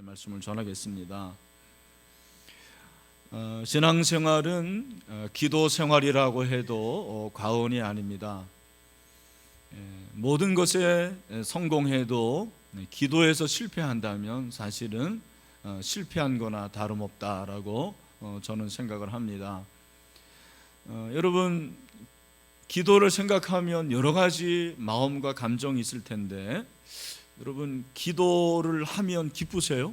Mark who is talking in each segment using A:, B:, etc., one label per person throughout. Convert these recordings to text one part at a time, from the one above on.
A: 말씀을 전하겠습니다. 신앙생활은 기도 생활이라고 해도 과언이 아닙니다. 모든 것에 성공해도 기도에서 실패한다면 사실은 실패한 거나 다름없다라고 저는 생각을 합니다. 여러분, 기도를 생각하면 여러 가지 마음과 감정이 있을 텐데, 여러분, 기도를 하면 기쁘세요?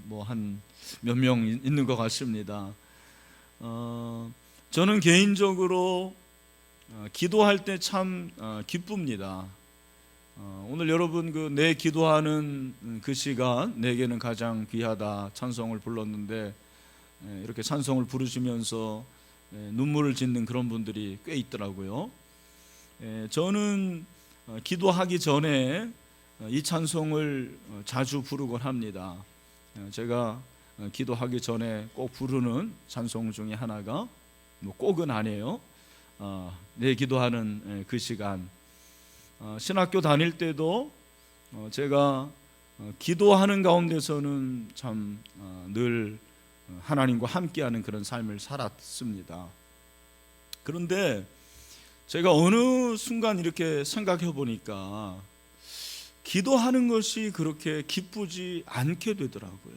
A: 뭐 한 몇 명 있는 것 같습니다. 저는 개인적으로 기도할 때 참 기쁩니다. 오늘 여러분 내 기도하는 그 시간 내게는 가장 귀하다 찬송을 불렀는데, 이렇게 찬송을 부르시면서 눈물을 짓는 그런 분들이 꽤 있더라고요. 저는 기도하기 전에 이 찬송을 자주 부르곤 합니다. 제가 기도하기 전에 꼭 부르는 찬송 중에 하나가, 뭐 꼭은 아니에요, 내 기도하는 그 시간. 신학교 다닐 때도 제가 기도하는 가운데서는 참 늘 하나님과 함께하는 그런 삶을 살았습니다. 그런데 제가 어느 순간 이렇게 생각해 보니까 기도하는 것이 그렇게 기쁘지 않게 되더라고요.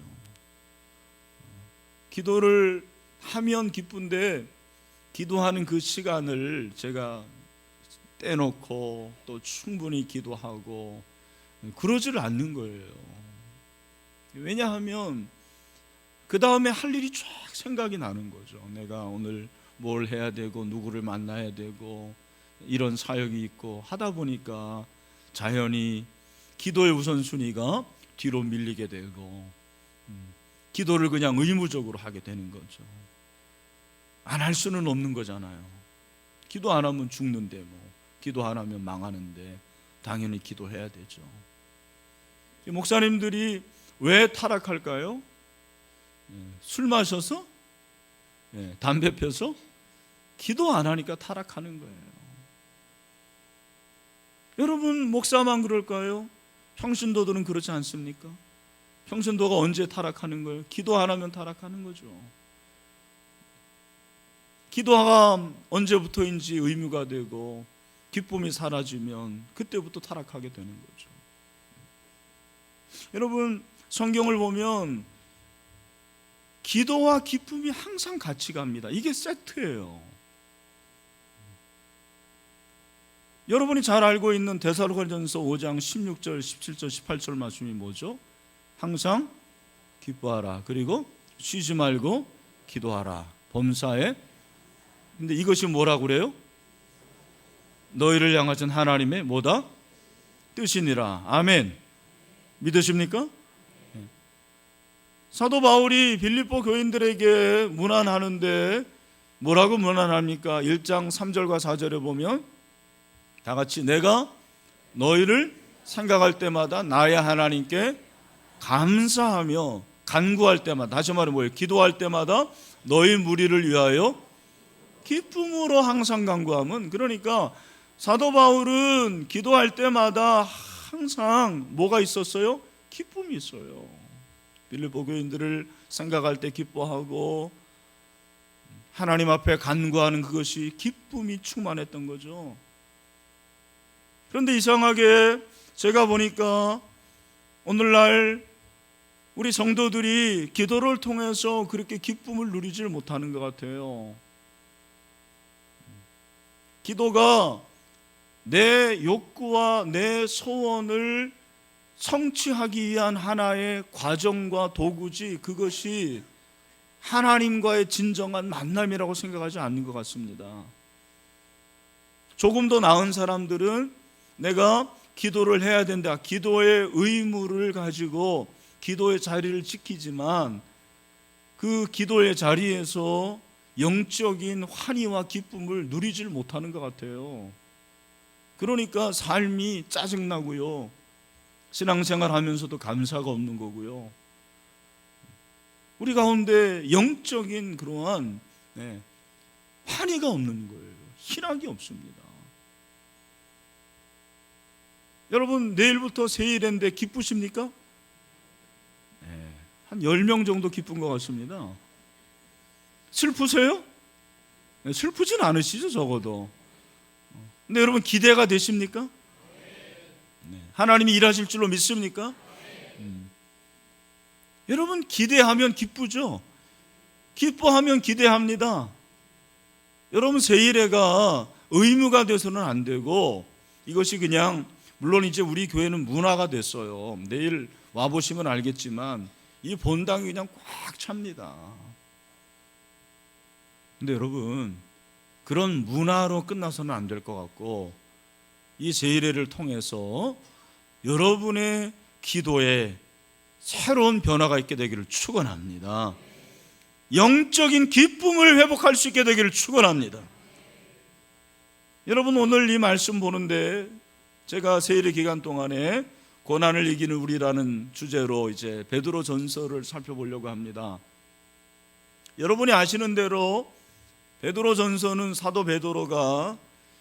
A: 기도를 하면 기쁜데 기도하는 그 시간을 제가 떼놓고 또 충분히 기도하고 그러지를 않는 거예요. 왜냐하면 그 다음에 할 일이 쫙 생각이 나는 거죠. 내가 오늘 뭘 해야 되고 누구를 만나야 되고 이런 사역이 있고 하다 보니까 자연히 기도의 우선순위가 뒤로 밀리게 되고 기도를 그냥 의무적으로 하게 되는 거죠. 안 할 수는 없는 거잖아요. 기도 안 하면 죽는데, 뭐 기도 안 하면 망하는데 당연히 기도해야 되죠. 목사님들이 왜 타락할까요? 술 마셔서? 담배 펴서? 기도 안 하니까 타락하는 거예요. 여러분, 목사만 그럴까요? 평신도들은 그렇지 않습니까? 평신도가 언제 타락하는 거예요? 기도 안 하면 타락하는 거죠. 기도가 언제부터인지 의무가 되고 기쁨이 사라지면 그때부터 타락하게 되는 거죠. 여러분, 성경을 보면 기도와 기쁨이 항상 같이 갑니다. 이게 세트예요. 여러분이 잘 알고 있는 데살로니가전서 5장 16절, 17절, 18절 말씀이 뭐죠? 항상 기뻐하라. 그리고 쉬지 말고 기도하라. 범사에. 근데 이것이 뭐라고 그래요? 너희를 향하신 하나님의 뭐다? 뜻이니라. 아멘. 믿으십니까? 사도 바울이 빌립보 교인들에게 문안하는데 뭐라고 문안합니까? 1장 3절과 4절에 보면 다 같이, 내가 너희를 생각할 때마다 나의 하나님께 감사하며 간구할 때마다, 다시 말해 뭐예요? 기도할 때마다 너희 무리를 위하여 기쁨으로 항상 간구하면, 그러니까 사도 바울은 기도할 때마다 항상 뭐가 있었어요? 기쁨이 있어요. 빌립보 교인들을 생각할 때 기뻐하고 하나님 앞에 간구하는 그것이 기쁨이 충만했던 거죠. 그런데 이상하게 제가 보니까 오늘날 우리 성도들이 기도를 통해서 그렇게 기쁨을 누리질 못하는 것 같아요. 기도가 내 욕구와 내 소원을 성취하기 위한 하나의 과정과 도구지, 그것이 하나님과의 진정한 만남이라고 생각하지 않는 것 같습니다. 조금 더 나은 사람들은 내가 기도를 해야 된다, 기도의 의무를 가지고 기도의 자리를 지키지만 그 기도의 자리에서 영적인 환희와 기쁨을 누리질 못하는 것 같아요. 그러니까 삶이 짜증나고요, 신앙생활 하면서도 감사가 없는 거고요, 우리 가운데 영적인 그러한 환희가 없는 거예요. 희락이 없습니다. 여러분 내일부터 새해인데 기쁘십니까? 한 10명 정도 기쁜 것 같습니다. 슬프세요? 슬프진 않으시죠, 적어도. 근데 여러분 기대가 되십니까? 하나님이 일하실 줄로 믿습니까? 여러분 기대하면 기쁘죠? 기뻐하면 기대합니다. 여러분 새일회가 의무가 돼서는 안 되고, 이것이 그냥, 물론 이제 우리 교회는 문화가 됐어요. 내일 와보시면 알겠지만 이 본당이 그냥 꽉 찹니다. 근데 여러분 그런 문화로 끝나서는 안 될 것 같고, 이 세일회를 통해서 여러분의 기도에 새로운 변화가 있게 되기를 축원합니다. 영적인 기쁨을 회복할 수 있게 되기를 축원합니다. 여러분 오늘 이 말씀 보는데 제가 세일의 기간 동안에 고난을 이기는 우리라는 주제로 이제 베드로 전서를 살펴보려고 합니다. 여러분이 아시는 대로 베드로 전서는 사도 베드로가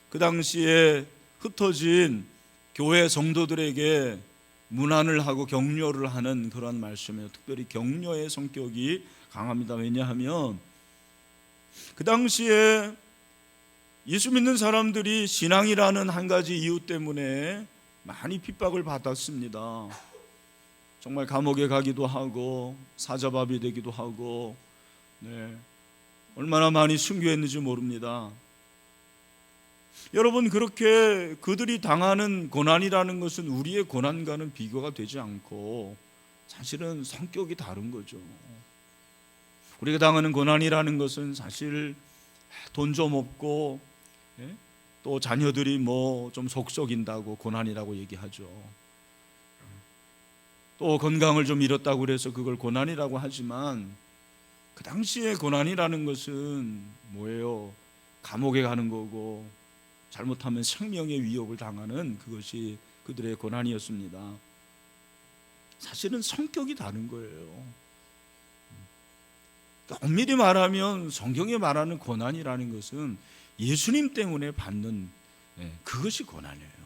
A: 그 당시에 흩어진 교회 성도들에게 문안을 하고 격려를 하는 그런 말씀이에요. 특별히 격려의 성격이 강합니다. 왜냐하면 그 당시에 예수 믿는 사람들이 신앙이라는 한 가지 이유 때문에 많이 핍박을 받았습니다. 정말 감옥에 가기도 하고 사자밥이 되기도 하고, 얼마나 많이 순교했는지 모릅니다. 여러분 그렇게 그들이 당하는 고난이라는 것은 우리의 고난과는 비교가 되지 않고 사실은 성격이 다른 거죠. 우리가 당하는 고난이라는 것은 사실 돈 좀 없고 또 자녀들이 뭐 좀 속썩인다고 고난이라고 얘기하죠. 또 건강을 좀 잃었다고 그래서 그걸 고난이라고 하지만, 그 당시에 고난이라는 것은 뭐예요? 감옥에 가는 거고 잘못하면 생명의 위협을 당하는 그것이 그들의 고난이었습니다. 사실은 성격이 다른 거예요. 엄밀히 말하면 성경에 말하는 고난이라는 것은 예수님 때문에 받는 그것이 고난이에요.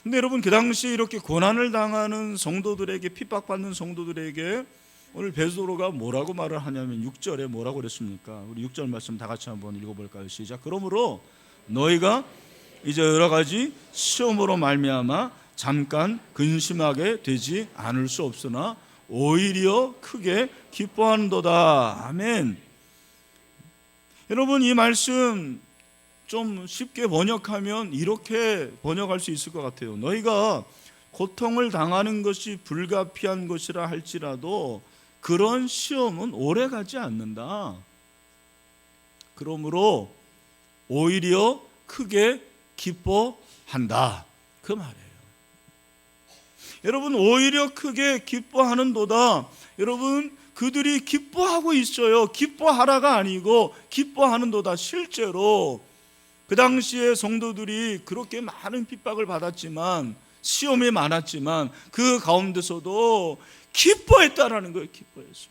A: 근데 여러분 그 당시 이렇게 고난을 당하는 성도들에게, 핍박받는 성도들에게 오늘 베드로가 뭐라고 말을 하냐면 6절에 뭐라고 그랬습니까? 우리 6절 말씀 다 같이 한번 읽어볼까요? 시작. 그러므로 너희가 이제 여러 가지 시험으로 말미암아 잠깐 근심하게 되지 않을 수 없으나 오히려 크게 기뻐하는도다. 아멘. 여러분 이 말씀 좀 쉽게 번역하면 이렇게 번역할 수 있을 것 같아요. 너희가 고통을 당하는 것이 불가피한 것이라 할지라도 그런 시험은 오래 가지 않는다. 그러므로 오히려 크게 기뻐한다. 그 말이에요. 여러분 오히려 크게 기뻐하는도다. 여러분 그들이 기뻐하고 있어요. 기뻐하라가 아니고 기뻐하는도다. 실제로 그 당시에 성도들이 그렇게 많은 핍박을 받았지만, 시험이 많았지만 그 가운데서도 기뻐했다라는 거예요. 기뻐했어요.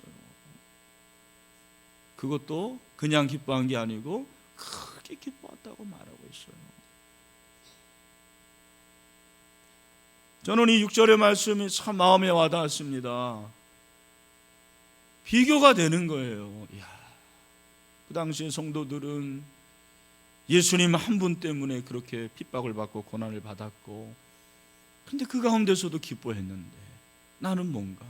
A: 그것도 그냥 기뻐한 게 아니고 크게 기뻐했다고 말하고 있어요. 저는 이 6절의 말씀이 참 마음에 와닿았습니다. 비교가 되는 거예요. 그 당시에 성도들은 예수님 한 분 때문에 그렇게 핍박을 받고 고난을 받았고, 근데 그 가운데서도 기뻐했는데 나는 뭔가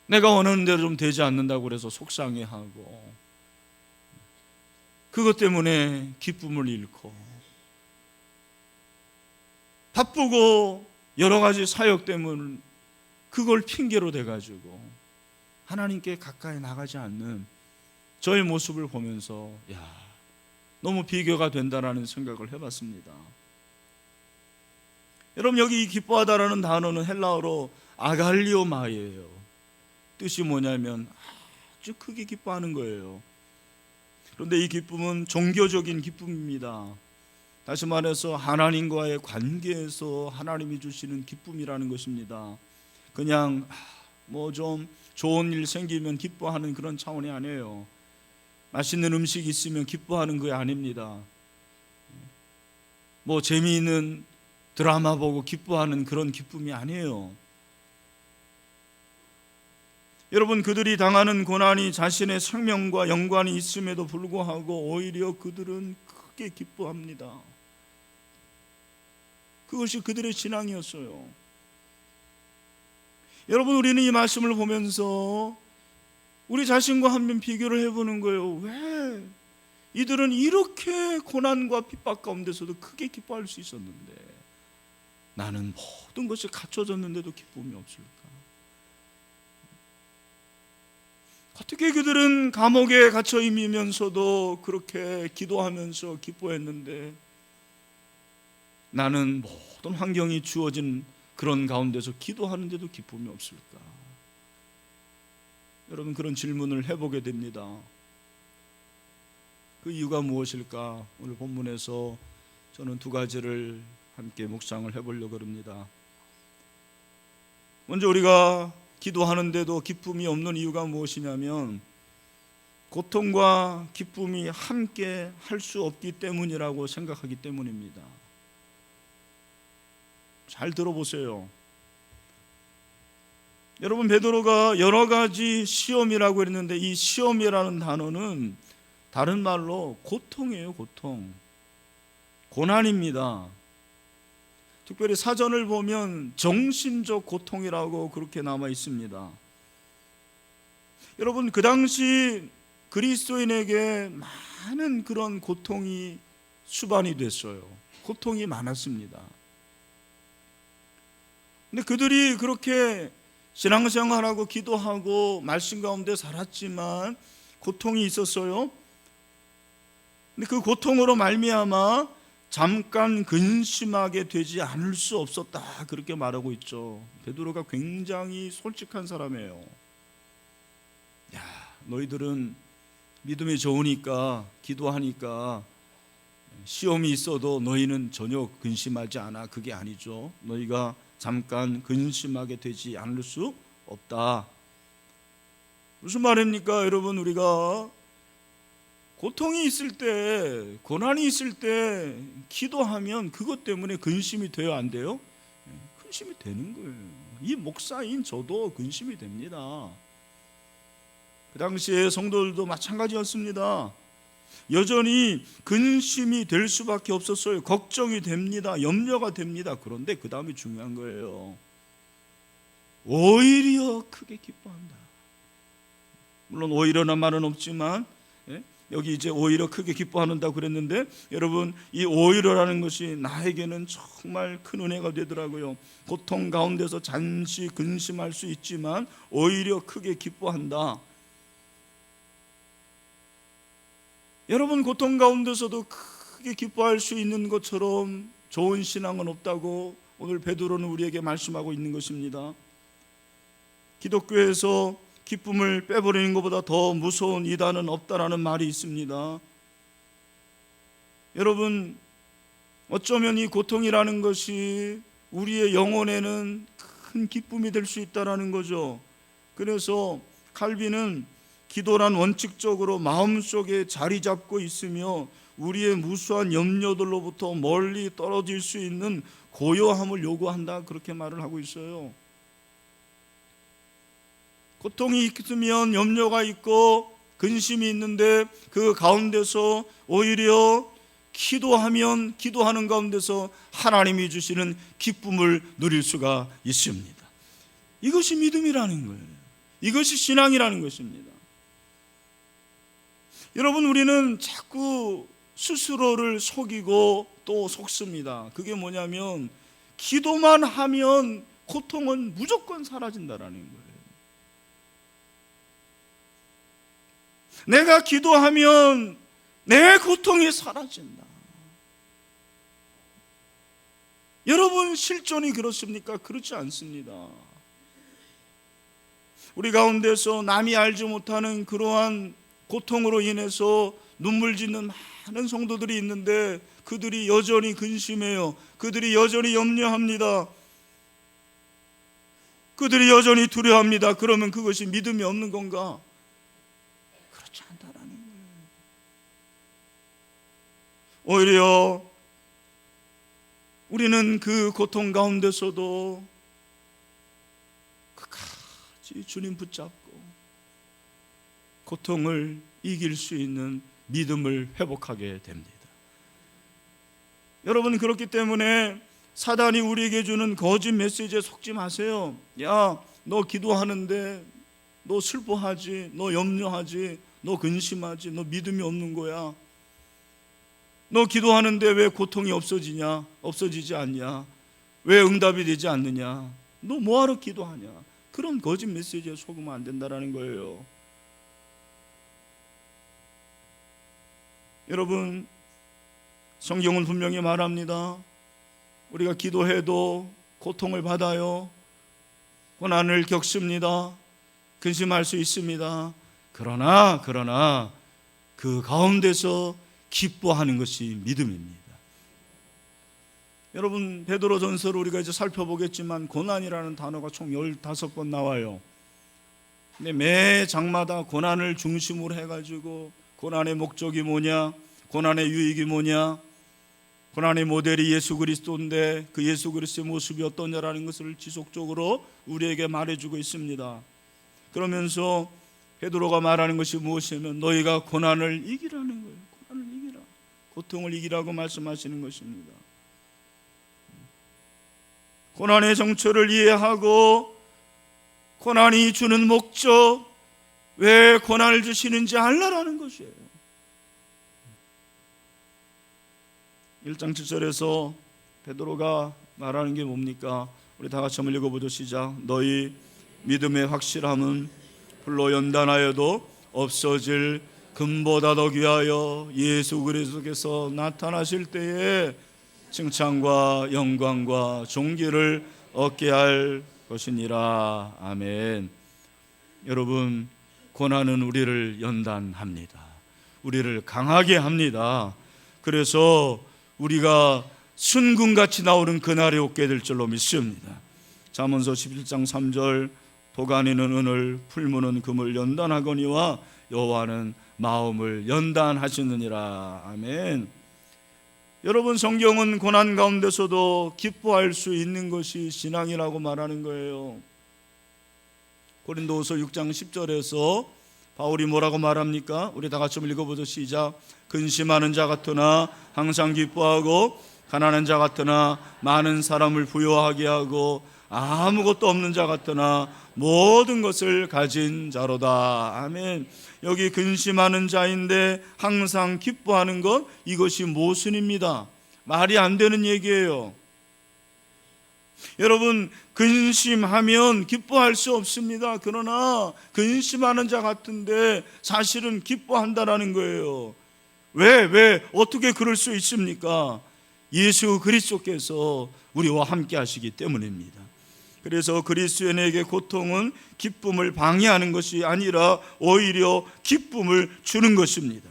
A: 내가 원하는 대로 좀 되지 않는다고 그래서 속상해하고, 그것 때문에 기쁨을 잃고, 바쁘고 여러 가지 사역 때문에 그걸 핑계로 대가지고 하나님께 가까이 나가지 않는 저의 모습을 보면서 너무 비교가 된다라는 생각을 해봤습니다. 여러분 여기 이 기뻐하다라는 단어는 헬라어로 아갈리오마이에요. 뜻이 뭐냐면 아주 크게 기뻐하는 거예요. 그런데 이 기쁨은 종교적인 기쁨입니다. 다시 말해서 하나님과의 관계에서 하나님이 주시는 기쁨이라는 것입니다. 그냥 뭐 좀 좋은 일 생기면 기뻐하는 그런 차원이 아니에요. 맛있는 음식이 있으면 기뻐하는 게 아닙니다. 뭐 재미있는 드라마 보고 기뻐하는 그런 기쁨이 아니에요. 여러분, 그들이 당하는 고난이 자신의 생명과 연관이 있음에도 불구하고 오히려 그들은 크게 기뻐합니다. 그것이 그들의 신앙이었어요. 여러분, 우리는 이 말씀을 보면서 우리 자신과 한번 비교를 해보는 거예요. 왜 이들은 이렇게 고난과 핍박 가운데서도 크게 기뻐할 수 있었는데 나는 모든 것이 갖춰졌는데도 기쁨이 없을까? 어떻게 그들은 감옥에 갇혀 있으면서도 그렇게 기도하면서 기뻐했는데 나는 모든 환경이 주어진 그런 가운데서 기도하는데도 기쁨이 없을까? 여러분, 그런 질문을 해보게 됩니다. 그 이유가 무엇일까? 오늘 본문에서 저는 두 가지를 함께 묵상을 해보려고 합니다. 먼저 우리가 기도하는데도 기쁨이 없는 이유가 무엇이냐면 고통과 기쁨이 함께 할 수 없기 때문이라고 생각하기 때문입니다. 잘 들어보세요. 여러분, 베드로가 여러 가지 시험이라고 했는데 이 시험이라는 단어는 다른 말로 고통이에요. 고통, 고난입니다. 특별히 사전을 보면 정신적 고통이라고 그렇게 남아 있습니다. 여러분, 그 당시 그리스도인에게 많은 그런 고통이 수반이 됐어요. 고통이 많았습니다. 근데 그들이 그렇게 신앙생활하고 기도하고 말씀 가운데 살았지만 고통이 있었어요. 근데 그 고통으로 말미암아 잠깐 근심하게 되지 않을 수 없었다, 그렇게 말하고 있죠. 베드로가 굉장히 솔직한 사람이에요. 야, 너희들은 믿음이 좋으니까 기도하니까 시험이 있어도 너희는 전혀 근심하지 않아. 그게 아니죠. 너희가 잠깐 근심하게 되지 않을 수 없다. 무슨 말입니까? 여러분, 우리가 고통이 있을 때, 고난이 있을 때 기도하면 그것 때문에 근심이 돼요, 안 돼요? 근심이 되는 거예요. 이 목사인 저도 근심이 됩니다. 그 당시에 성도들도 마찬가지였습니다. 여전히 근심이 될 수밖에 없었어요. 걱정이 됩니다. 염려가 됩니다. 그런데 그 다음이 중요한 거예요. 오히려 크게 기뻐한다. 물론 오히려란 말은 없지만 여기 이제 오히려 크게 기뻐한다고 그랬는데 여러분, 이 오히려라는 것이 나에게는 정말 큰 은혜가 되더라고요. 고통 가운데서 잠시 근심할 수 있지만 오히려 크게 기뻐한다. 여러분, 고통 가운데서도 크게 기뻐할 수 있는 것처럼 좋은 신앙은 없다고 오늘 베드로는 우리에게 말씀하고 있는 것입니다. 기독교에서 기쁨을 빼버리는 것보다 더 무서운 이단은 없다라는 말이 있습니다. 여러분, 어쩌면 이 고통이라는 것이 우리의 영혼에는 큰 기쁨이 될 수 있다라는 거죠. 그래서 칼빈은 기도란 원칙적으로 마음속에 자리 잡고 있으며 우리의 무수한 염려들로부터 멀리 떨어질 수 있는 고요함을 요구한다, 그렇게 말을 하고 있어요. 고통이 있으면 염려가 있고 근심이 있는데 그 가운데서 오히려 기도하면 기도하는 가운데서 하나님이 주시는 기쁨을 누릴 수가 있습니다. 이것이 믿음이라는 거예요. 이것이 신앙이라는 것입니다. 여러분, 우리는 자꾸 스스로를 속이고 또 속습니다. 그게 뭐냐면 기도만 하면 고통은 무조건 사라진다라는 거예요. 내가 기도하면 내 고통이 사라진다. 여러분, 실존이 그렇습니까? 그렇지 않습니다. 우리 가운데서 남이 알지 못하는 그러한 고통으로 인해서 눈물 짓는 많은 성도들이 있는데 그들이 여전히 근심해요. 그들이 여전히 염려합니다. 그들이 여전히 두려워합니다. 그러면 그것이 믿음이 없는 건가? 그렇지 않다라는 거예요. 오히려 우리는 그 고통 가운데서도 끝까지 주님 붙잡고 고통을 이길 수 있는 믿음을 회복하게 됩니다. 여러분, 그렇기 때문에 사단이 우리에게 주는 거짓 메시지에 속지 마세요. 야, 너 기도하는데 너 슬퍼하지, 너 염려하지, 너 근심하지, 너 믿음이 없는 거야. 너 기도하는데 왜 고통이 없어지지 않냐? 왜 응답이 되지 않느냐? 너 뭐하러 기도하냐? 그런 거짓 메시지에 속으면 안 된다는 거예요. 여러분, 성경은 분명히 말합니다. 우리가 기도해도 고통을 받아요. 고난을 겪습니다. 근심할 수 있습니다. 그러나 그 가운데서 기뻐하는 것이 믿음입니다. 여러분, 베드로전서를 우리가 이제 살펴보겠지만 고난이라는 단어가 총 15번 나와요. 근데 매 장마다 고난을 중심으로 해가지고 고난의 목적이 뭐냐, 고난의 유익이 뭐냐, 고난의 모델이 예수 그리스도인데 그 예수 그리스도의 모습이 어떠냐라는 것을 지속적으로 우리에게 말해주고 있습니다. 그러면서 베드로가 말하는 것이 무엇이냐면 너희가 고난을 이기라는 거예요. 고난을 이기라, 고통을 이기라고 말씀하시는 것입니다. 고난의 정체를 이해하고 고난이 주는 목적, 왜 고난을 주시는지 알라라는 것이에요. 1장 7절에서 베드로가 말하는 게 뭡니까? 우리 다 같이 한번 읽어보죠. 시작. 너희 믿음의 확실함은 불로 연단하여도 없어질 금보다 더 귀하여 예수 그리스도께서 나타나실 때에 칭찬과 영광과 존귀를 얻게 할 것이니라. 아멘. 여러분, 고난은 우리를 연단합니다. 우리를 강하게 합니다. 그래서 우리가 순금같이 나오는 그날이 오게 될 줄로 믿습니다. 잠언서 11장 3절 도가니는 은을, 풀무는 금을 연단하거니와 여호와는 마음을 연단하시느니라. 아멘. 여러분, 성경은 고난 가운데서도 기뻐할 수 있는 것이 신앙이라고 말하는 거예요. 고린도후서 6장 10절에서 바울이 뭐라고 말합니까? 우리 다 같이 한번 읽어보죠. 시작. 근심하는 자 같으나 항상 기뻐하고 가난한 자 같으나 많은 사람을 부유하게 하고 아무것도 없는 자 같으나 모든 것을 가진 자로다. 아멘. 여기 근심하는 자인데 항상 기뻐하는 것, 이것이 모순입니다. 말이 안 되는 얘기예요. 여러분, 근심하면 기뻐할 수 없습니다. 그러나 근심하는 자 같은데 사실은 기뻐한다라는 거예요. 왜 어떻게 그럴 수 있습니까? 예수 그리스도께서 우리와 함께 하시기 때문입니다. 그래서 그리스도인에게 고통은 기쁨을 방해하는 것이 아니라 오히려 기쁨을 주는 것입니다.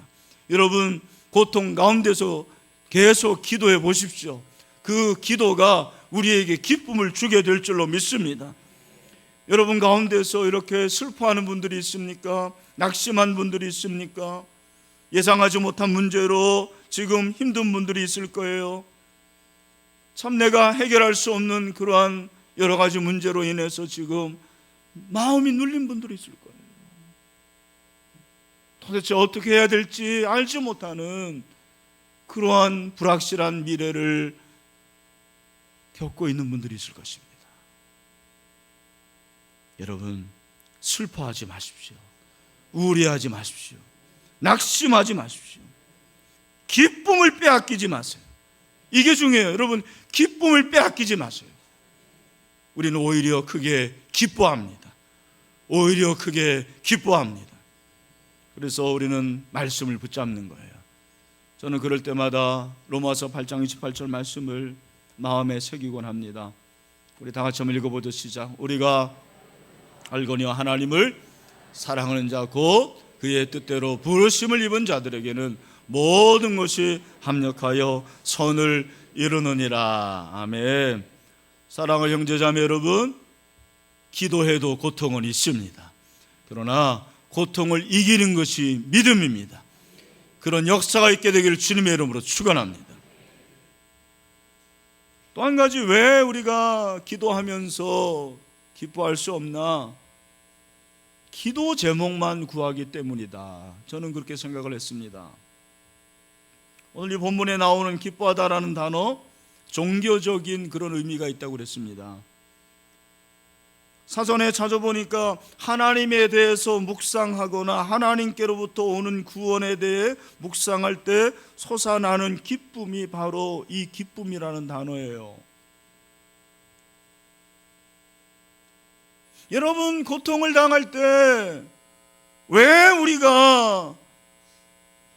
A: 여러분, 고통 가운데서 계속 기도해 보십시오. 그 기도가 우리에게 기쁨을 주게 될 줄로 믿습니다. 여러분 가운데서 이렇게 슬퍼하는 분들이 있습니까? 낙심한 분들이 있습니까? 예상하지 못한 문제로 지금 힘든 분들이 있을 거예요. 참 내가 해결할 수 없는 그러한 여러 가지 문제로 인해서 지금 마음이 눌린 분들이 있을 거예요. 도대체 어떻게 해야 될지 알지 못하는 그러한 불확실한 미래를 겪고 있는 분들이 있을 것입니다. 여러분, 슬퍼하지 마십시오. 우울해하지 마십시오. 낙심하지 마십시오. 기쁨을 빼앗기지 마세요. 이게 중요해요. 여러분, 기쁨을 빼앗기지 마세요. 우리는 오히려 크게 기뻐합니다. 오히려 크게 기뻐합니다. 그래서 우리는 말씀을 붙잡는 거예요. 저는 그럴 때마다 로마서 8장 28절 말씀을 마음에 새기곤 합니다. 우리 다 같이 한번 읽어보죠. 시작. 우리가 알거니와 하나님을 사랑하는 자 곧 그의 뜻대로 부르심을 입은 자들에게는 모든 것이 합력하여 선을 이루느니라. 아멘. 사랑하는 형제자매 여러분, 기도해도 고통은 있습니다. 그러나 고통을 이기는 것이 믿음입니다. 그런 역사가 있게 되기를 주님의 이름으로 축원합니다. 또 한 가지, 왜 우리가 기도하면서 기뻐할 수 없나? 기도 제목만 구하기 때문이다. 저는 그렇게 생각을 했습니다. 오늘 이 본문에 나오는 기뻐하다라는 단어, 종교적인 그런 의미가 있다고 그랬습니다. 사전에 찾아보니까 하나님에 대해서 묵상하거나 하나님께로부터 오는 구원에 대해 묵상할 때 솟아나는 기쁨이 바로 이 기쁨이라는 단어예요. 여러분, 고통을 당할 때 왜 우리가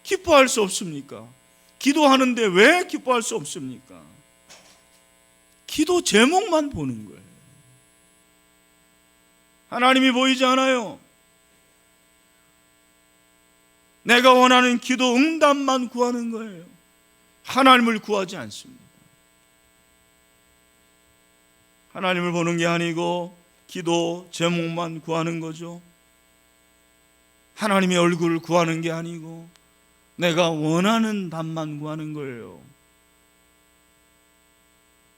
A: 기뻐할 수 없습니까? 기도하는데 왜 기뻐할 수 없습니까? 기도 제목만 보는 거예요. 하나님이 보이지 않아요. 내가 원하는 기도 응답만 구하는 거예요. 하나님을 구하지 않습니다. 하나님을 보는 게 아니고 기도 제목만 구하는 거죠. 하나님의 얼굴을 구하는 게 아니고 내가 원하는 답만 구하는 거예요.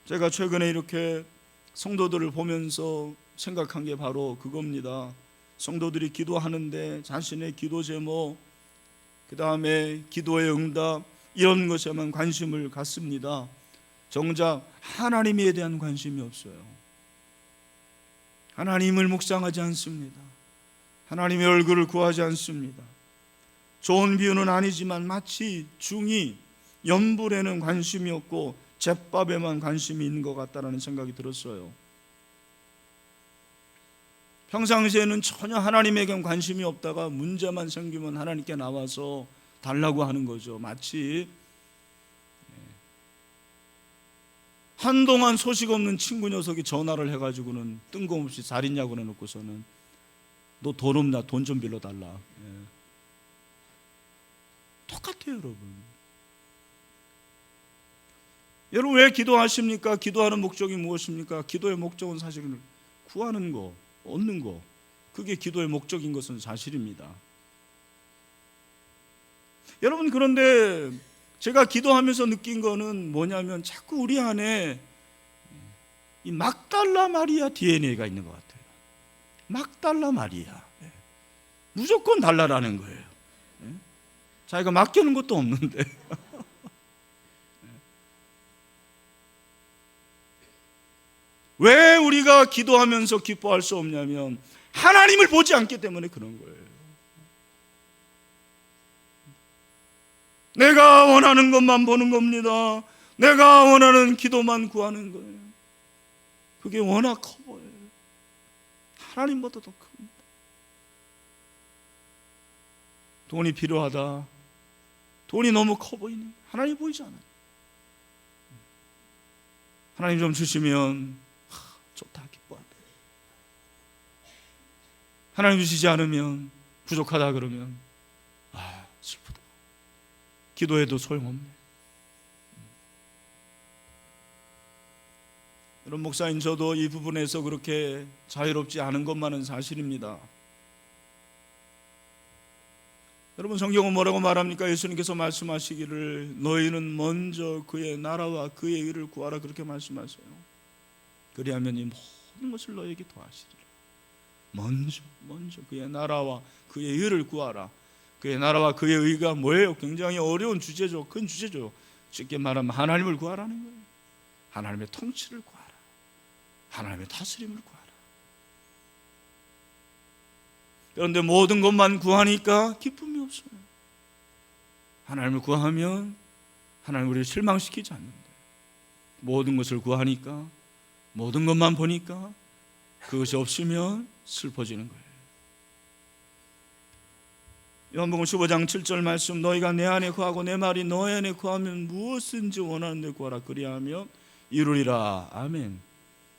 A: 제가 최근에 이렇게 성도들을 보면서 생각한 게 바로 그겁니다. 성도들이 기도하는데 자신의 기도 제목, 그 다음에 기도의 응답, 이런 것에만 관심을 갖습니다. 정작 하나님에 대한 관심이 없어요. 하나님을 묵상하지 않습니다. 하나님의 얼굴을 구하지 않습니다. 좋은 비유는 아니지만 마치 중이 연불에는 관심이 없고 잿밥에만 관심이 있는 것 같다는 생각이 들었어요. 평상시에는 전혀 하나님에겐 관심이 없다가 문제만 생기면 하나님께 나와서 달라고 하는 거죠. 마치 한동안 소식 없는 친구 녀석이 전화를 해가지고는 뜬금없이 잘 있냐고 해놓고서는 너 돈 없나? 돈 좀 빌려달라. 똑같아요, 여러분. 여러분, 왜 기도하십니까? 기도하는 목적이 무엇입니까? 기도의 목적은 사실은 구하는 거, 얻는 거, 그게 기도의 목적인 것은 사실입니다. 여러분, 그런데 제가 기도하면서 느낀 거는 뭐냐면 자꾸 우리 안에 이 막달라 마리아 DNA가 있는 것 같아요. 막달라 마리아, 무조건 달라라는 거예요. 자기가 맡기는 것도 없는데 왜 우리가 기도하면서 기뻐할 수 없냐면 하나님을 보지 않기 때문에 그런 거예요. 내가 원하는 것만 보는 겁니다. 내가 원하는 기도만 구하는 거예요. 그게 워낙 커 보여요. 하나님보다 더 큽니다. 돈이 필요하다. 돈이 너무 커 보이네. 하나님 보이지 않아요. 하나님 좀 주시면 좋다, 기뻐한다. 하나님 주시지 않으면, 부족하다 그러면 슬프다. 기도해도 소용없네. 여러분, 목사인 저도 이 부분에서 그렇게 자유롭지 않은 것만은 사실입니다. 여러분, 성경은 뭐라고 말합니까? 예수님께서 말씀하시기를 너희는 먼저 그의 나라와 그의 의를 구하라, 그렇게 말씀하세요. 그리하면 이 모든 것을 너희에게 더하시리라. 먼저 그의 나라와 그의 의를 구하라. 그의 나라와 그의 의가 뭐예요? 굉장히 어려운 주제죠. 큰 주제죠. 쉽게 말하면 하나님을 구하라는 거예요. 하나님의 통치를 구하라. 하나님의 다스림을 구하라. 그런데 모든 것만 구하니까 기쁨이 없어요. 하나님을 구하면 하나님 우리를 실망시키지 않는데, 모든 것을 구하니까, 모든 것만 보니까 그것이 없으면 슬퍼지는 거예요. 요한복음 15장 7절 말씀, 너희가 내 안에 거하고 내 말이 너희 안에 거하면 무엇인지 원하는 데 구하라, 그리하면 이루리라. 아멘.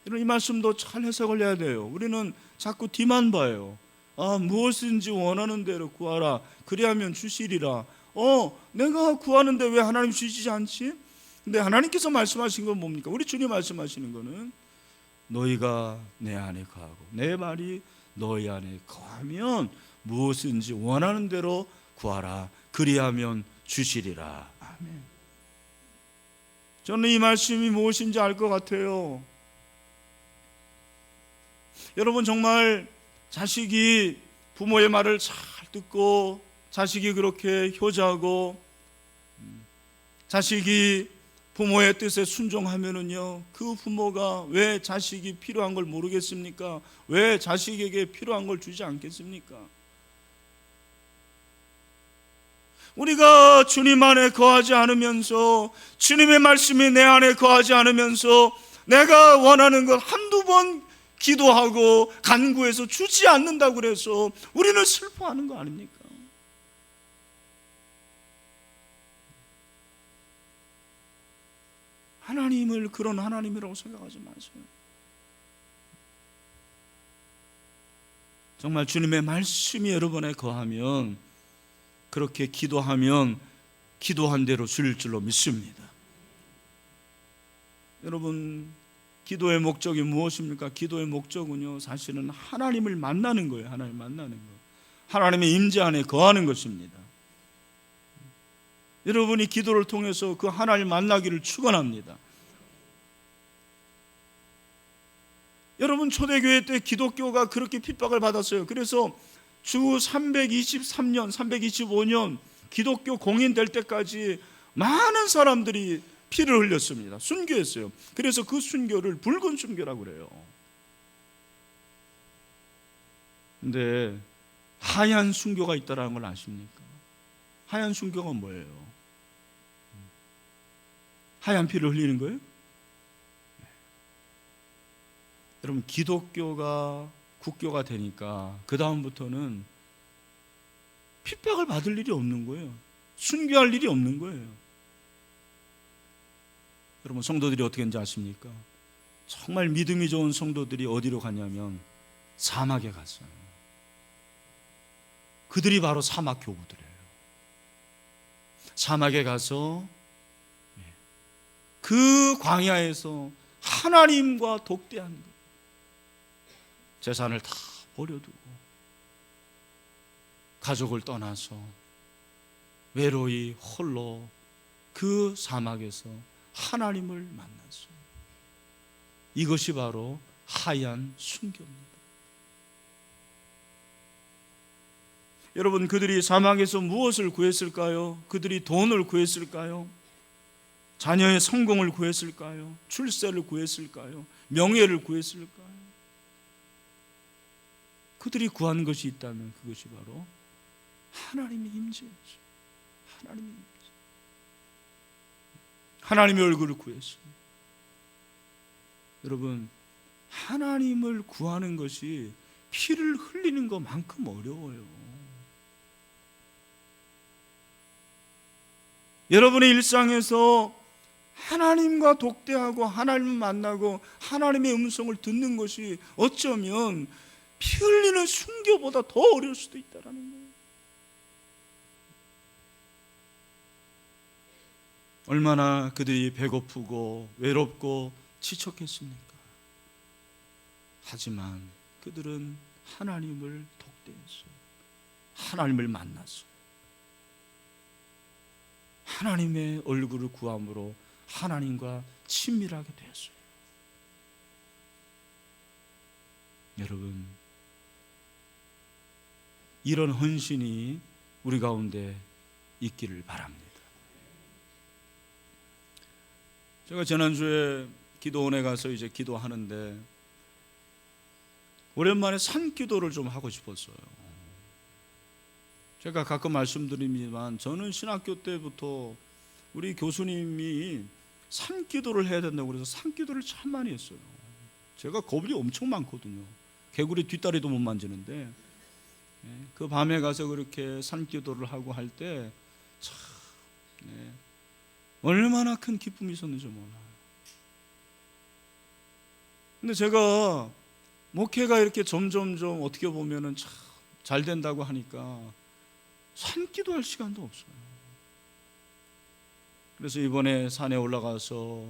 A: 이런 이 말씀도 잘 해석을 해야 돼요. 우리는 자꾸 뒤만 봐요. 무엇인지 원하는 대로 구하라, 그리하면 주시리라. 내가 구하는데 왜 하나님 주시지 않지? 근데 하나님께서 말씀하신 건 뭡니까? 우리 주님 말씀하시는 거는 너희가 내 안에 거하고 내 말이 너희 안에 거하면 무엇인지 원하는 대로 구하라, 그리하면 주시리라. 아멘. 저는 이 말씀이 무엇인지 알 것 같아요. 여러분, 정말 자식이 부모의 말을 잘 듣고 자식이 그렇게 효자고 자식이 부모의 뜻에 순종하면은요, 그 부모가 왜 자식이 필요한 걸 모르겠습니까? 왜 자식에게 필요한 걸 주지 않겠습니까? 우리가 주님 안에 거하지 않으면서, 주님의 말씀이 내 안에 거하지 않으면서 내가 원하는 것 한두 번 기도하고 간구해서 주지 않는다고 그래서 우리는 슬퍼하는 거 아닙니까? 하나님을 그런 하나님이라고 생각하지 마세요. 정말 주님의 말씀이 여러분에 거하면, 그렇게 기도하면 기도한 대로 주릴 줄로 믿습니다. 여러분, 기도의 목적이 무엇입니까? 기도의 목적은요, 사실은 하나님을 만나는 거예요. 하나님을 만나는 거. 하나님의 임재 안에 거하는 것입니다. 여러분이 기도를 통해서 그 하나님을 만나기를 축원합니다. 여러분, 초대교회 때 기독교가 그렇게 핍박을 받았어요. 그래서 주 323년, 325년 기독교 공인될 때까지 많은 사람들이 피를 흘렸습니다. 순교했어요. 그래서 그 순교를 붉은 순교라고 그래요. 근데 하얀 순교가 있다는 걸 아십니까? 하얀 순교가 뭐예요? 하얀 피를 흘리는 거예요? 여러분, 기독교가 국교가 되니까 그 다음부터는 핍박을 받을 일이 없는 거예요. 순교할 일이 없는 거예요. 여러분, 성도들이 어떻게 했는지 아십니까? 정말 믿음이 좋은 성도들이 어디로 가냐면 사막에 갔어요. 그들이 바로 사막 교부들이에요. 사막에 가서 그 광야에서 하나님과 독대하는 거예요. 재산을 다 버려두고 가족을 떠나서 외로이 홀로 그 사막에서 하나님을 만났어요. 이것이 바로 하얀 순교입니다. 여러분, 그들이 사막에서 무엇을 구했을까요? 그들이 돈을 구했을까요? 자녀의 성공을 구했을까요? 출세를 구했을까요? 명예를 구했을까요? 그들이 구한 것이 있다면 그것이 바로 하나님의 임재였어요. 하나님의 임재. 하나님의 얼굴을 구했습니다. 여러분, 하나님을 구하는 것이 피를 흘리는 것만큼 어려워요. 여러분의 일상에서 하나님과 독대하고 하나님을 만나고 하나님의 음성을 듣는 것이 어쩌면 피 흘리는 순교보다 더 어려울 수도 있다는 거예요. 얼마나 그들이 배고프고 외롭고 지쳤겠습니까? 하지만 그들은 하나님을 독대했어요. 하나님을 만났어요. 하나님의 얼굴을 구함으로 하나님과 친밀하게 되었어요. 여러분, 이런 헌신이 우리 가운데 있기를 바랍니다. 제가 지난주에 기도원에 가서 이제 기도하는데 오랜만에 산기도를 좀 하고 싶었어요. 제가 가끔 말씀드립니다만 저는 신학교 때부터 우리 교수님이 산기도를 해야 된다고 그래서 산기도를 참 많이 했어요. 제가 겁이 엄청 많거든요. 개구리 뒷다리도 못 만지는데 그 밤에 가서 그렇게 산기도를 하고 할 때 참 얼마나 큰 기쁨이 있었는지 몰라요. 근데 제가 목회가 이렇게 점점점 어떻게 보면은 참 잘 된다고 하니까 산기도할 시간도 없어요. 그래서 이번에 산에 올라가서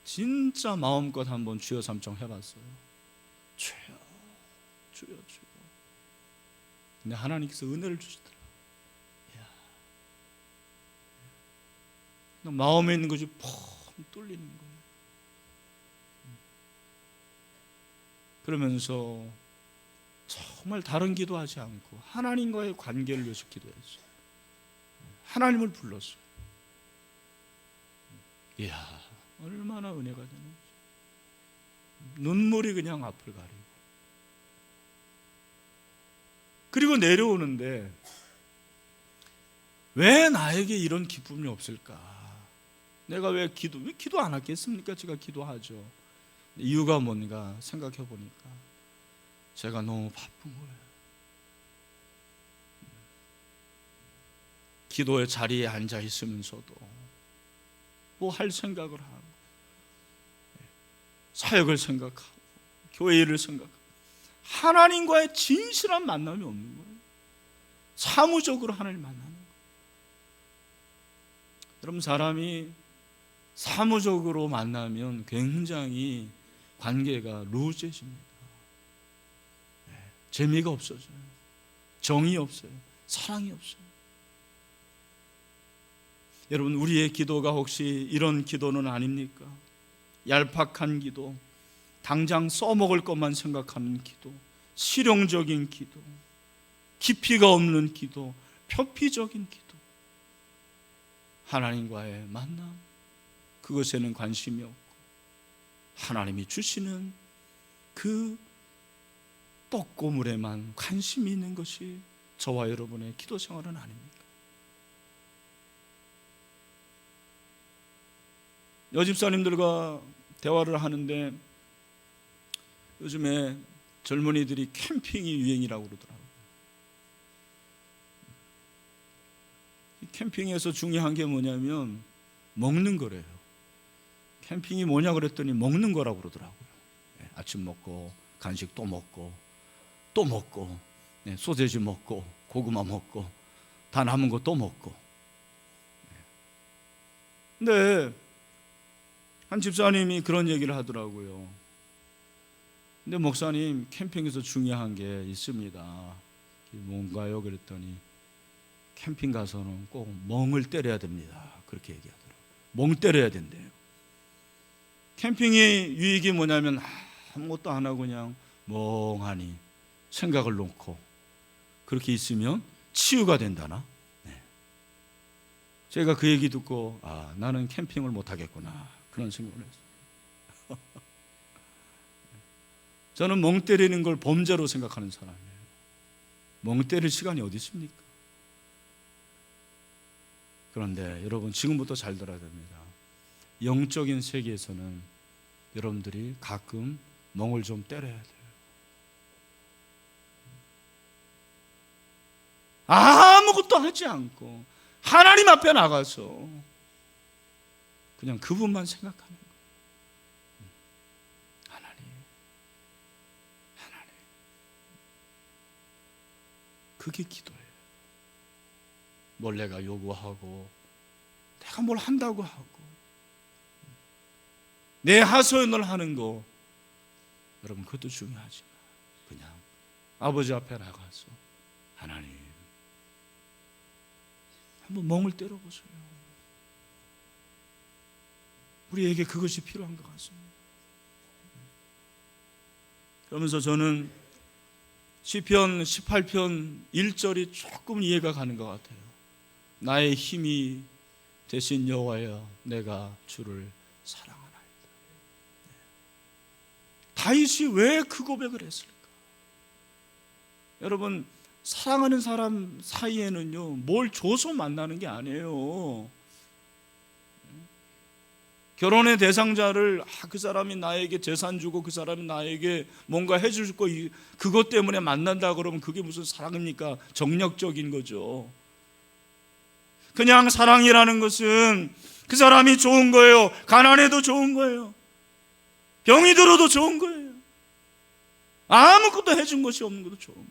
A: 진짜 마음껏 한번 주여 삼청 해봤어요. 주여, 주여, 주여. 근데 하나님께서 은혜를 주시더라. 마음에 있는 것이 뚫리는 거예요. 그러면서 정말 다른 기도하지 않고 하나님과의 관계를 위해서 기도했어요. 하나님을 불렀어요. 이야, 얼마나 은혜가 되는지. 눈물이 그냥 앞을 가리고. 그리고 내려오는데 왜 나에게 이런 기쁨이 없을까? 내가 왜 기도 안 하겠습니까? 제가 기도하죠. 이유가 뭔가 생각해 보니까 제가 너무 바쁜 거예요. 기도의 자리에 앉아 있으면서도 뭐 할 생각을 하고, 사역을 생각하고, 교회 일을 생각하고, 하나님과의 진실한 만남이 없는 거예요. 사무적으로 하나님 만나는 거예요. 여러분, 사람이 사무적으로 만나면 굉장히 관계가 루즈해집니다. 재미가 없어져요. 정이 없어요. 사랑이 없어요. 여러분, 우리의 기도가 혹시 이런 기도는 아닙니까? 얄팍한 기도, 당장 써먹을 것만 생각하는 기도, 실용적인 기도, 깊이가 없는 기도, 표피적인 기도. 하나님과의 만남, 그것에는 관심이 없고 하나님이 주시는 그 떡고물에만 관심이 있는 것이 저와 여러분의 기도 생활은 아닙니까? 여집사님들과 대화를 하는데 요즘에 젊은이들이 캠핑이 유행이라고 그러더라고요. 캠핑에서 중요한 게 뭐냐면 먹는 거래요. 캠핑이 뭐냐 그랬더니 먹는 거라고 그러더라고요. 아침 먹고 간식 또 먹고 또 먹고, 소세지 먹고 고구마 먹고 다 남은 거 또 먹고. 근데 한 집사님이 그런 얘기를 하더라고요. 근데 목사님, 캠핑에서 중요한 게 있습니다. 뭔가요? 그랬더니 캠핑 가서는 꼭 멍을 때려야 됩니다. 그렇게 얘기하더라고요. 멍 때려야 된대요. 캠핑의 유익이 뭐냐면 아무것도 안 하고 그냥 멍하니 생각을 놓고 그렇게 있으면 치유가 된다나? 네. 제가 그 얘기 듣고 나는 캠핑을 못 하겠구나 그런 생각을 했어요. 저는 멍 때리는 걸 범죄로 생각하는 사람이에요. 멍 때릴 시간이 어디 있습니까? 그런데 여러분, 지금부터 잘 들어야 됩니다. 영적인 세계에서는 여러분들이 가끔 멍을 좀 때려야 돼요. 아무것도 하지 않고 하나님 앞에 나가서 그냥 그분만 생각하는 거예요. 하나님. 그게 기도예요. 뭘 내가 요구하고 내가 뭘 한다고 하고 내 하소연을 하는 거, 여러분 그것도 중요하지만 그냥 아버지 앞에 나가서 하나님, 한번 멍을 때려보세요. 우리에게 그것이 필요한 것 같습니다. 그러면서 저는 시편 18편 1절이 조금 이해가 가는 것 같아요. 나의 힘이 되신 여호와여, 내가 주를 사랑하나이다. 다윗이 왜 그 고백을 했을까? 여러분, 사랑하는 사람 사이에는요, 뭘 줘서 만나는 게 아니에요. 결혼의 대상자를 그 사람이 나에게 재산 주고 그 사람이 나에게 뭔가 해줄 거, 그것 때문에 만난다 그러면 그게 무슨 사랑입니까? 정력적인 거죠. 그냥 사랑이라는 것은 그 사람이 좋은 거예요. 가난해도 좋은 거예요. 병이 들어도 좋은 거예요. 아무것도 해준 것이 없는 것도 좋은 거예요.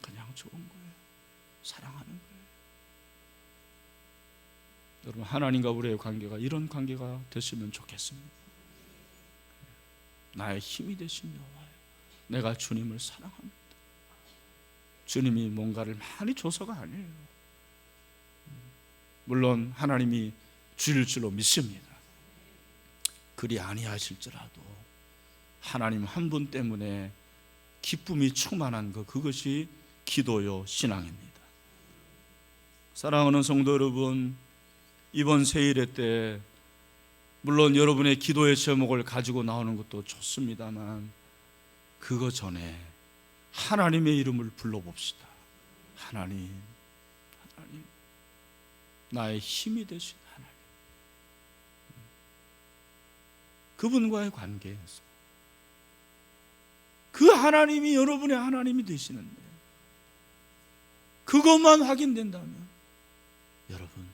A: 그냥 좋은 거예요. 사랑하는 거예요. 여러분, 하나님과 우리의 관계가 이런 관계가 됐으면 좋겠습니다. 나의 힘이 되신 여호와여, 내가 주님을 사랑합니다. 주님이 뭔가를 많이 줘서가 아니에요. 물론 하나님이 주실 줄로 믿습니다. 그리 아니하실지라도 하나님 한 분 때문에 기쁨이 충만한 것, 그것이 기도요 신앙입니다. 사랑하는 성도 여러분, 이번 세일회 때 물론 여러분의 기도의 제목을 가지고 나오는 것도 좋습니다만 그거 전에 하나님의 이름을 불러봅시다. 하나님, 나의 힘이 되신 하나님, 그분과의 관계에서 그 하나님이 여러분의 하나님이 되시는데 그것만 확인된다면 여러분,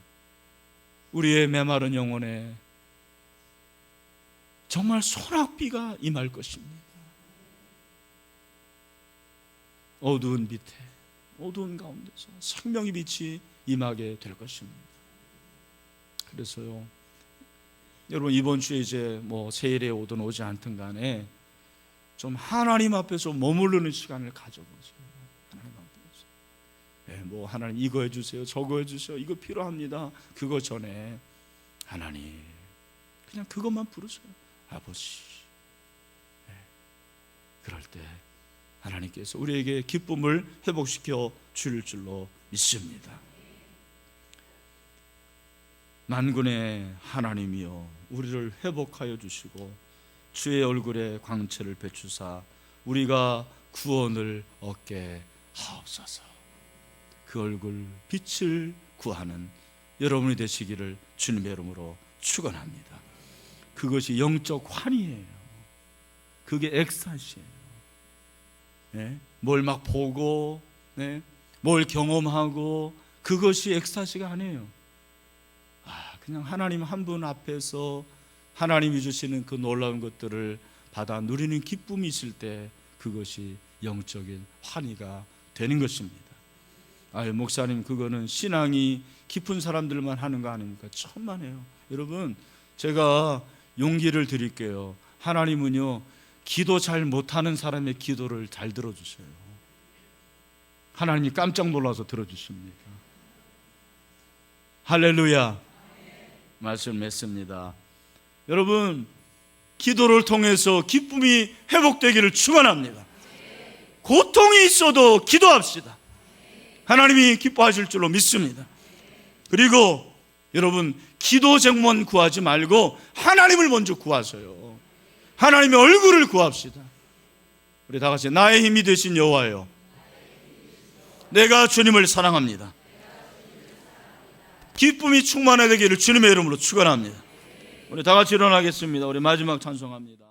A: 우리의 메마른 영혼에 정말 소낙비가 임할 것입니다. 어두운 밑에, 어두운 가운데서 생명의 빛이 임하게 될 것입니다. 그래서요, 여러분 이번 주에 이제 세일에 오든 오지 않든 간에 좀 하나님 앞에서 머무르는 시간을 가져보세요. 하나님 앞에서 하나님 이거 해주세요, 저거 해주세요, 이거 필요합니다. 그거 전에 하나님 그냥 그것만 부르세요. 아버지. 그럴 때 하나님께서 우리에게 기쁨을 회복시켜 주실 줄로 믿습니다. 만군의 하나님이여, 우리를 회복하여 주시고 주의 얼굴에 광채를 비추사 우리가 구원을 얻게 하옵소서. 그 얼굴 빛을 구하는 여러분이 되시기를 주님의 이름으로 축원합니다. 그것이 영적 환희예요. 그게 엑스타시예요. 뭘 막 보고 뭘 경험하고 그것이 엑스타시가 아니에요. 그냥 하나님 한 분 앞에서 하나님이 주시는 그 놀라운 것들을 받아 누리는 기쁨이 있을 때 그것이 영적인 환희가 되는 것입니다. 목사님, 그거는 신앙이 깊은 사람들만 하는 거 아닙니까? 천만에요. 여러분, 제가 용기를 드릴게요. 하나님은요, 기도 잘 못하는 사람의 기도를 잘 들어주셔요. 하나님이 깜짝 놀라서 들어주십니다. 할렐루야. 말씀 맺습니다. 여러분, 기도를 통해서 기쁨이 회복되기를 축원합니다. 고통이 있어도 기도합시다. 하나님이 기뻐하실 줄로 믿습니다. 그리고 여러분, 기도 제목만 구하지 말고 하나님을 먼저 구하세요. 하나님의 얼굴을 구합시다. 우리 다 같이 나의 힘이 되신 여호와여, 내가 주님을 사랑합니다. 기쁨이 충만하게 되기를 주님의 이름으로 축원합니다. 우리 다 같이 일어나겠습니다. 우리 마지막 찬송합니다.